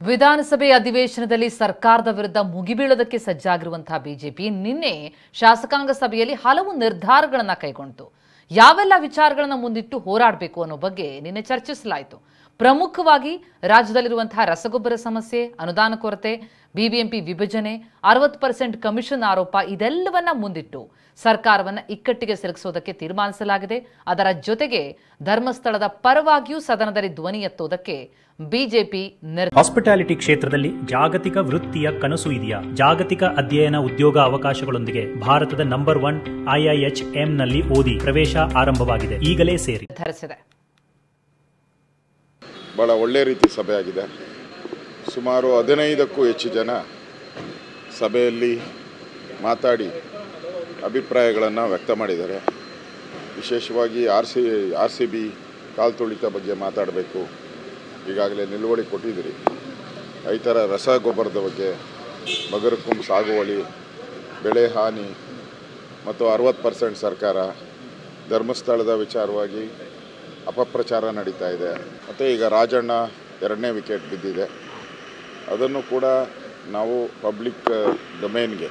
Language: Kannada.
ವಿಧಾನಸಭೆ ಅಧಿವೇಶನದಲ್ಲಿ ಸರ್ಕಾರದ ವಿರುದ್ಧ ಮುಗಿಬೀಳೋದಕ್ಕೆ ಸಜ್ಜಾಗಿರುವಂತಹ ಬಿಜೆಪಿ ನಿನ್ನೆ ಶಾಸಕಾಂಗ ಸಭೆಯಲ್ಲಿ ಹಲವು ನಿರ್ಧಾರಗಳನ್ನು ಕೈಗೊಂಡಿತು. ಯಾವೆಲ್ಲ ವಿಚಾರಗಳನ್ನು ಮುಂದಿಟ್ಟು ಹೋರಾಡಬೇಕು ಅನ್ನೋ ಬಗ್ಗೆ ನಿನ್ನೆ ಚರ್ಚಿಸಲಾಯಿತು. ಪ್ರಮುಖವಾಗಿ ರಾಜ್ಯದಲ್ಲಿರುವಂತಹ ರಸಗೊಬ್ಬರ ಸಮಸ್ಯೆ, ಅನುದಾನ ಕೊರತೆ, ಬಿಬಿಎಂಪಿ ವಿಭಜನೆ, 60% ಕಮಿಷನ್ ಆರೋಪ ಇದೆಲ್ಲವನ್ನ ಮುಂದಿಟ್ಟು ಸರ್ಕಾರವನ್ನು ಇಕ್ಕಟ್ಟಿಗೆ ಸಿಲುಕಿಸೋದಕ್ಕೆ ತೀರ್ಮಾನಿಸಲಾಗಿದೆ. ಅದರ ಜೊತೆಗೆ ಧರ್ಮಸ್ಥಳದ ಪರವಾಗಿಯೂ ಸದನದಲ್ಲಿ ಧ್ವನಿ ಎತ್ತುವುದಕ್ಕೆ ಬಿಜೆಪಿ ಹಾಸ್ಪಿಟಾಲಿಟಿ ಕ್ಷೇತ್ರದಲ್ಲಿ ಜಾಗತಿಕ ವೃತ್ತಿಯ ಕನಸು ಇದೆಯಾ? ಜಾಗತಿಕ ಅಧ್ಯಯನ ಉದ್ಯೋಗ ಅವಕಾಶಗಳೊಂದಿಗೆ ಭಾರತದ ನಂಬರ್ 1 IIHM ನಲ್ಲಿ ಓದಿ. ಪ್ರವೇಶ ಆರಂಭವಾಗಿದೆ. ಈಗಲೇ ಸೇರಿ. ಬಹಳ ಒಳ್ಳೆ ರೀತಿ ಸಭೆ ಆಗಿದೆ. ಸುಮಾರು 15ಕ್ಕೂ ಹೆಚ್ಚು ಜನ ಸಭೆಯಲ್ಲಿ ಮಾತಾಡಿ ಅಭಿಪ್ರಾಯಗಳನ್ನು ವ್ಯಕ್ತ ಮಾಡಿದ್ದಾರೆ. ವಿಶೇಷವಾಗಿ RCB ಕಾಲ್ತುಳಿತ ಬಗ್ಗೆ ಮಾತಾಡಬೇಕು, ಈಗಾಗಲೇ ನಿಲುವಳಿ ಕೊಟ್ಟಿದ್ದೀರಿ. ರೈತರ ರಸಗೊಬ್ಬರದ ಬಗ್ಗೆ, ಬಗರ್ಕುಂ ಸಾಗುವಳಿ, ಬೆಳೆ ಹಾನಿ ಮತ್ತು 60% ಸರ್ಕಾರ, ಧರ್ಮಸ್ಥಳದ ವಿಚಾರವಾಗಿ ಅಪಪ್ರಚಾರ ನಡೀತಾ ಇದೆ. ಮತ್ತು ಈಗ ರಾಜಣ್ಣ 2ನೇ ವಿಕೆಟ್ ಬಿದ್ದಿದೆ. ಅದನ್ನು ಕೂಡ ನಾವು ಪಬ್ಲಿಕ್ ಡೊಮೇನ್ಗೆ